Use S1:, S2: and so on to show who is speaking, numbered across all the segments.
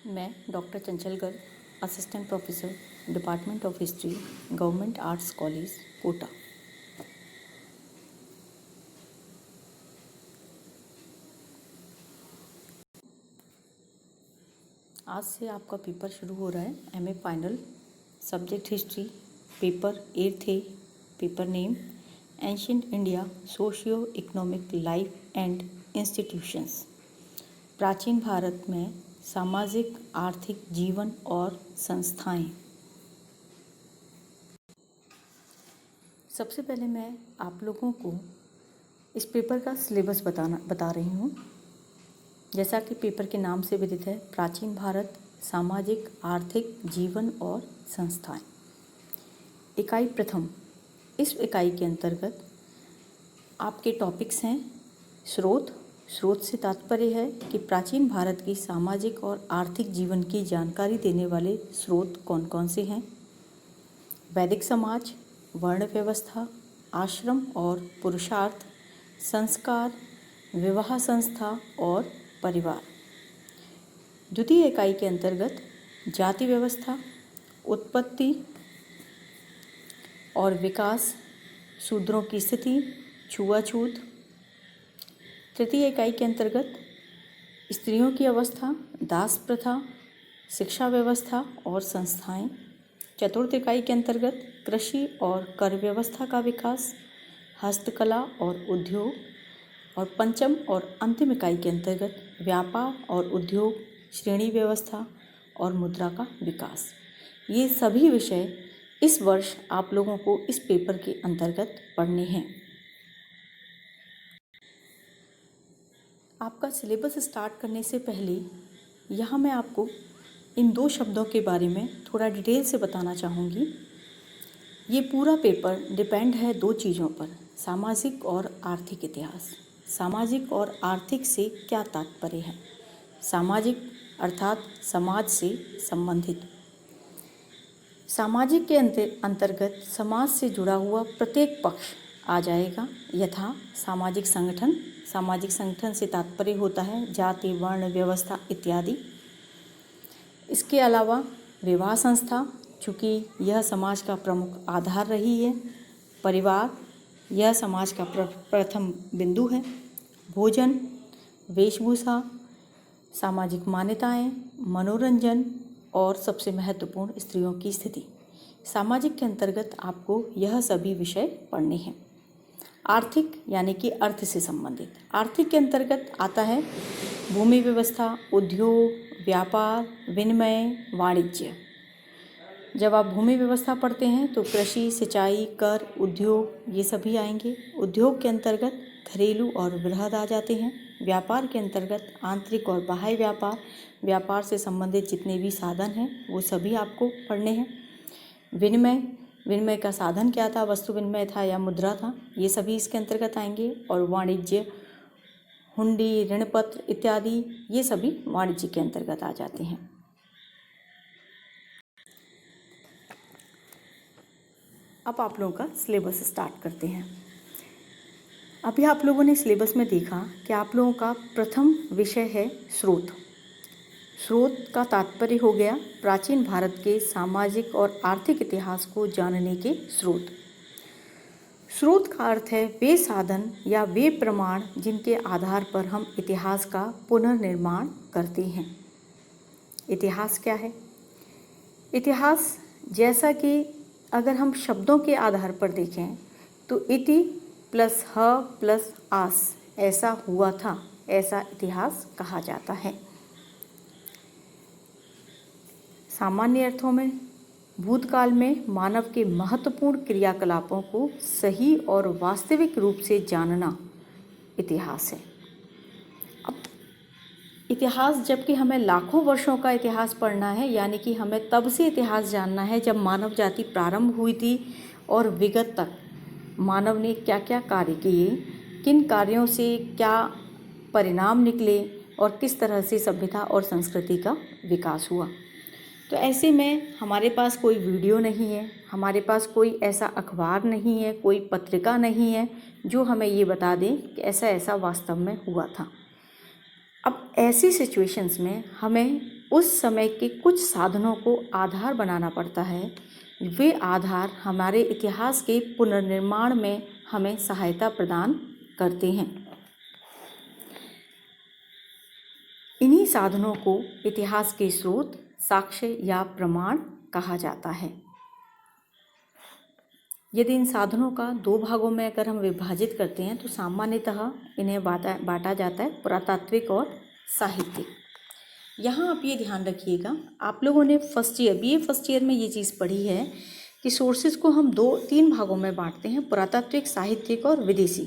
S1: मैं doctor Chanchal Garg, assistant professor, department of history, government arts college, Kota. आज से आपका पेपर शुरू हो रहा है, MA final, subject history, paper 8 है। Paper name ancient India, socio economic life and institutions. प्राचीन भारत में सामाजिक आर्थिक जीवन और संस्थाएं। सबसे पहले मैं आप लोगों को इस पेपर का सिलेबस बता रही हूँ। जैसा कि पेपर के नाम से विदित है, प्राचीन भारत, सामाजिक आर्थिक जीवन और संस्थाएं। इकाई प्रथम। इस इकाई के अंतर्गत आपके टॉपिक्स हैं स्रोत। स्रोत से तात्पर्य है कि प्राचीन भारत की सामाजिक और आर्थिक जीवन की जानकारी देने वाले स्रोत कौन कौन से हैं। वैदिक समाज, वर्ण व्यवस्था, आश्रम और पुरुषार्थ, संस्कार, विवाह संस्था और परिवार। द्वितीय इकाई के अंतर्गत जाति व्यवस्था, उत्पत्ति और विकास, शूद्रों की स्थिति, छुआछूत। तृतीय इकाई के अंतर्गत स्त्रियों की अवस्था, दास प्रथा, शिक्षा व्यवस्था और संस्थाएं। चतुर्थ इकाई के अंतर्गत कृषि और कर व्यवस्था का विकास, हस्तकला और उद्योग। और पंचम और अंतिम इकाई के अंतर्गत व्यापार और उद्योग, श्रेणी व्यवस्था और मुद्रा का विकास। ये सभी विषय इस वर्ष आप लोगों को इस पेपर के अंतर्गत पढ़ने हैं। आपका सिलेबस स्टार्ट करने से पहले यहाँ मैं आपको इन दो शब्दों के बारे में थोड़ा डिटेल से बताना चाहूँगी। ये पूरा पेपर डिपेंड है दो चीज़ों पर, सामाजिक और आर्थिक इतिहास। सामाजिक और आर्थिक से क्या तात्पर्य है? सामाजिक अर्थात समाज से संबंधित। सामाजिक के अंतर्गत समाज से जुड़ा हुआ प्रत्येक पक्ष आ जाएगा, यथा सामाजिक संगठन। सामाजिक संगठन से तात्पर्य होता है जाति, वर्ण, व्यवस्था इत्यादि। इसके अलावा विवाह संस्था, चूँकि यह समाज का प्रमुख आधार रही है। परिवार, यह समाज का प्रथम बिंदु है। भोजन, वेशभूषा, सामाजिक मान्यताएं, मनोरंजन और सबसे महत्वपूर्ण स्त्रियों की स्थिति। सामाजिक के अंतर्गत आपको यह सभी विषय पढ़ने हैं। आर्थिक यानी कि अर्थ से संबंधित। आर्थिक के अंतर्गत आता है भूमि व्यवस्था, उद्योग, व्यापार, विनिमय, वाणिज्य। जब आप भूमि व्यवस्था पढ़ते हैं तो कृषि, सिंचाई, कर, उद्योग ये सभी आएंगे। उद्योग के अंतर्गत घरेलू और वृहद आ जाते हैं। व्यापार के अंतर्गत आंतरिक और बाह्य व्यापार, व्यापार से संबंधित जितने भी साधन हैं वो सभी आपको पढ़ने हैं। विनिमय, विनिमय का साधन क्या था, वस्तु विनिमय था या मुद्रा था, ये सभी इसके अंतर्गत आएंगे। और वाणिज्य, हुंडी, ऋण पत्र इत्यादि ये सभी वाणिज्य के अंतर्गत आ जाते हैं। अब आप लोगों का सिलेबस स्टार्ट करते हैं। अभी आप लोगों ने सिलेबस में देखा कि आप लोगों का प्रथम विषय है स्रोत। स्रोत का तात्पर्य हो गया प्राचीन भारत के सामाजिक और आर्थिक इतिहास को जानने के स्रोत। स्रोत का अर्थ है वे साधन या वे प्रमाण जिनके आधार पर हम इतिहास का पुनर्निर्माण करते हैं। इतिहास क्या है? इतिहास, जैसा कि अगर हम शब्दों के आधार पर देखें तो इति प्लस ह प्लस आस, ऐसा हुआ था, ऐसा इतिहास कहा जाता है। सामान्य अर्थों में भूतकाल में मानव के महत्वपूर्ण क्रियाकलापों को सही और वास्तविक रूप से जानना इतिहास है। अब इतिहास, जबकि हमें लाखों वर्षों का इतिहास पढ़ना है, यानी कि हमें तब से इतिहास जानना है जब मानव जाति प्रारंभ हुई थी और विगत तक मानव ने क्या क्या कार्य किए, किन कार्यों से क्या परिणाम निकले और किस तरह से सभ्यता और संस्कृति का विकास हुआ। तो ऐसे में हमारे पास कोई वीडियो नहीं है, हमारे पास कोई ऐसा अखबार नहीं है, कोई पत्रिका नहीं है जो हमें ये बता दें कि ऐसा ऐसा वास्तव में हुआ था। अब ऐसी सिचुएशंस में हमें उस समय के कुछ साधनों को आधार बनाना पड़ता है। वे आधार हमारे इतिहास के पुनर्निर्माण में हमें सहायता प्रदान करते हैं। इन्हीं साधनों को इतिहास के स्रोत, साक्ष्य या प्रमाण कहा जाता है। यदि इन साधनों का दो भागों में अगर हम विभाजित करते हैं तो सामान्यतः इन्हें बांटा जाता है पुरातात्विक और साहित्यिक। यहाँ आप ये ध्यान रखिएगा, आप लोगों ने BA फर्स्ट ईयर में ये चीज़ पढ़ी है कि सोर्सेज को हम 2-3 भागों में बांटते हैं, पुरातात्विक, साहित्यिक और विदेशी।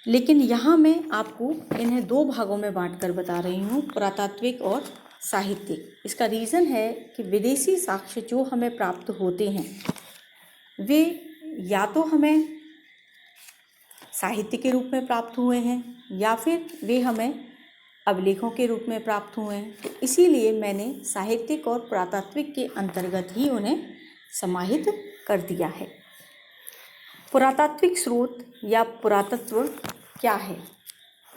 S1: लेकिन यहाँ मैं आपको इन्हें 2 भागों में बांटकर बता रही हूँ, पुरातात्विक और साहित्यिक। इसका रीज़न है कि विदेशी साक्ष्य जो हमें प्राप्त होते हैं वे या तो हमें साहित्य के रूप में प्राप्त हुए हैं या फिर वे हमें अभिलेखों के रूप में प्राप्त हुए हैं। तो इसीलिए मैंने साहित्यिक और पुरातात्विक के अंतर्गत ही उन्हें समाहित कर दिया है। पुरातात्विक स्रोत या पुरातत्व क्या है?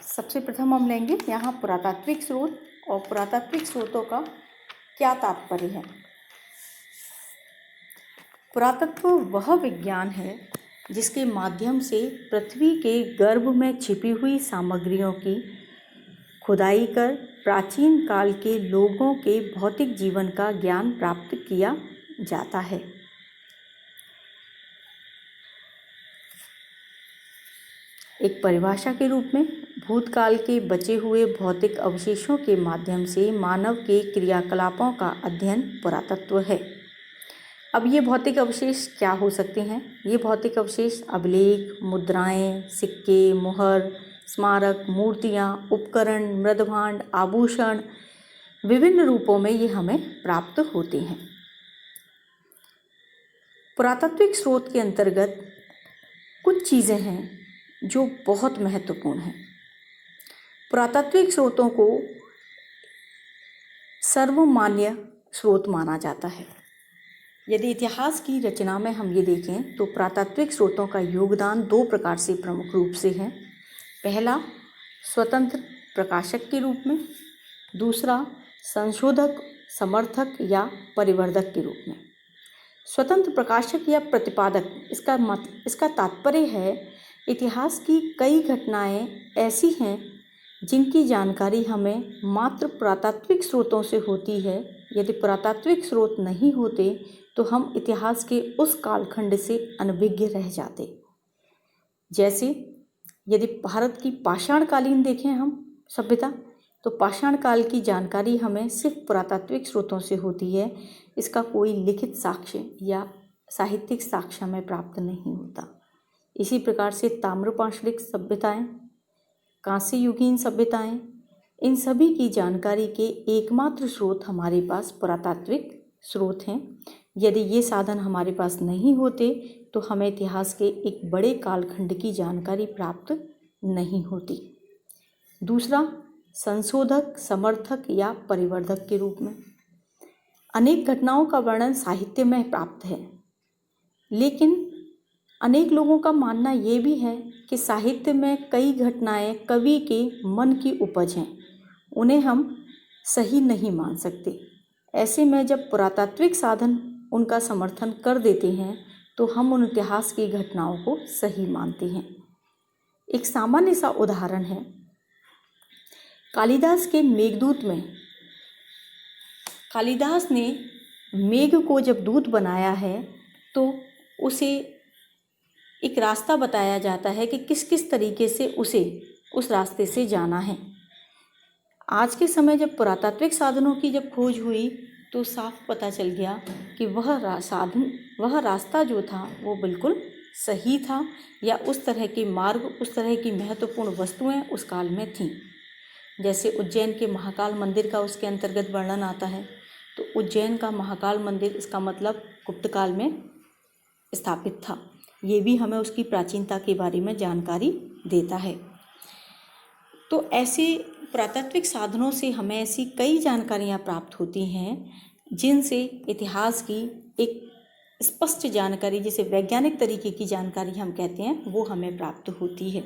S1: सबसे प्रथम हम लेंगे यहाँ पुरातात्विक स्रोत और पुरातात्विक स्रोतों का क्या तात्पर्य है। पुरातत्व वह विज्ञान है जिसके माध्यम से पृथ्वी के गर्भ में छिपी हुई सामग्रियों की खुदाई कर प्राचीन काल के लोगों के भौतिक जीवन का ज्ञान प्राप्त किया जाता है। एक परिभाषा के रूप में भूतकाल के बचे हुए भौतिक अवशेषों के माध्यम से मानव के क्रियाकलापों का अध्ययन पुरातत्व है। अब ये भौतिक अवशेष क्या हो सकते हैं? ये भौतिक अवशेष अभिलेख, मुद्राएं, सिक्के, मुहर, स्मारक, मूर्तियाँ, उपकरण, मृदभांड, आभूषण, विभिन्न रूपों में ये हमें प्राप्त होते हैं। पुरातात्विक स्रोत के अंतर्गत कुछ चीज़ें हैं जो बहुत महत्वपूर्ण हैं। पुरातात्विक स्रोतों को सर्वमान्य स्रोत माना जाता है। यदि इतिहास की रचना में हम ये देखें तो पुरातात्विक स्रोतों का योगदान 2 प्रकार से प्रमुख रूप से है। पहला, स्वतंत्र प्रकाशक के रूप में, दूसरा संशोधक, समर्थक या परिवर्धक के रूप में। स्वतंत्र प्रकाशक या प्रतिपादक, इसका तात्पर्य है इतिहास की कई घटनाएं ऐसी हैं जिनकी जानकारी हमें मात्र पुरातात्विक स्रोतों से होती है। यदि पुरातात्विक स्रोत नहीं होते तो हम इतिहास के उस कालखंड से अनभिज्ञ रह जाते। जैसे यदि भारत की पाषाणकालीन देखें हम सभ्यता, तो पाषाण काल की जानकारी हमें सिर्फ पुरातात्विक स्रोतों से होती है। इसका कोई लिखित साक्ष्य या साहित्यिक साक्ष्य हमें प्राप्त नहीं होता। इसी प्रकार से ताम्रपाषाणिक सभ्यताएं, कांस्य युगीन सभ्यताएं, इन सभी की जानकारी के एकमात्र स्रोत हमारे पास पुरातात्विक स्रोत हैं। यदि ये साधन हमारे पास नहीं होते तो हमें इतिहास के एक बड़े कालखंड की जानकारी प्राप्त नहीं होती। दूसरा, संशोधक, समर्थक या परिवर्धक के रूप में। अनेक घटनाओं का वर्णन साहित्य में प्राप्त है, लेकिन अनेक लोगों का मानना ये भी है कि साहित्य में कई घटनाएं कवि के मन की उपज हैं, उन्हें हम सही नहीं मान सकते। ऐसे में जब पुरातात्विक साधन उनका समर्थन कर देते हैं तो हम उन इतिहास की घटनाओं को सही मानते हैं। एक सामान्य सा उदाहरण है, कालिदास के मेघदूत में कालिदास ने मेघ को जब दूत बनाया है तो उसे एक रास्ता बताया जाता है कि किस किस तरीके से उसे उस रास्ते से जाना है। आज के समय जब पुरातात्विक साधनों की जब खोज हुई तो साफ पता चल गया कि वह रास्ता जो था वो बिल्कुल सही था, या उस तरह के मार्ग, उस तरह की महत्वपूर्ण वस्तुएं उस काल में थीं। जैसे उज्जैन के महाकाल मंदिर का उसके अंतर्गत वर्णन आता है, तो उज्जैन का महाकाल मंदिर, इसका मतलब गुप्त काल में स्थापित था। ये भी हमें उसकी प्राचीनता के बारे में जानकारी देता है। तो ऐसे पुरातात्विक साधनों से हमें ऐसी कई जानकारियाँ प्राप्त होती हैं जिनसे इतिहास की एक स्पष्ट जानकारी, जिसे वैज्ञानिक तरीके की जानकारी हम कहते हैं, वो हमें प्राप्त होती है।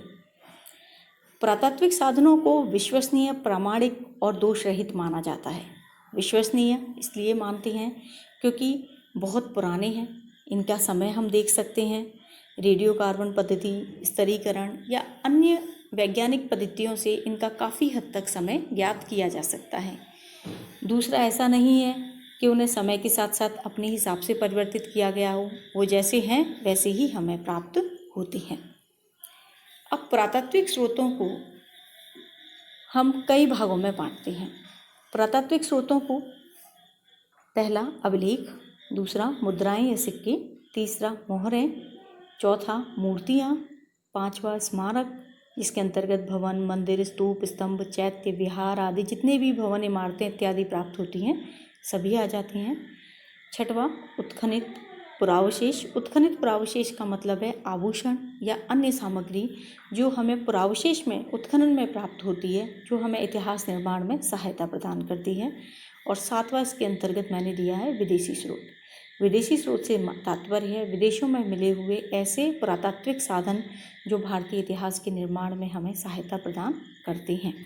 S1: पुरातात्विक साधनों को विश्वसनीय, प्रामाणिक और दोष रहित माना जाता है। विश्वसनीय इसलिए मानते हैं क्योंकि बहुत पुराने हैं। इनका समय हम देख सकते हैं। रेडियो कार्बन पद्धति, स्तरीकरण या अन्य वैज्ञानिक पद्धतियों से इनका काफ़ी हद तक समय ज्ञात किया जा सकता है। दूसरा, ऐसा नहीं है कि उन्हें समय के साथ साथ अपने हिसाब से परिवर्तित किया गया हो, वो जैसे हैं वैसे ही हमें प्राप्त होते हैं। अब पुरातात्विक स्रोतों को हम कई भागों में बांटते हैं। पुरातात्विक स्रोतों को पहला अभिलेख, दूसरा मुद्राएं या सिक्के, तीसरा मोहरें, चौथा मूर्तियाँ, पांचवा स्मारक जिसके अंतर्गत भवन, मंदिर, स्तूप, स्तंभ, चैत्य, विहार आदि जितने भी भवन, इमारतें इत्यादि प्राप्त होती हैं सभी आ जाते हैं। छठवां उत्खनित पुरावशेष। उत्खनित पुरावशेष का मतलब है आभूषण या अन्य सामग्री जो हमें पुरावशेष में उत्खनन में प्राप्त होती है, जो हमें इतिहास निर्माण में सहायता प्रदान करती है। और सातवां इसके अंतर्गत मैंने दिया है विदेशी स्रोत। विदेशी स्रोत से तात्पर्य है विदेशों में मिले हुए ऐसे पुरातात्विक साधन जो भारतीय इतिहास के निर्माण में हमें सहायता प्रदान करते हैं।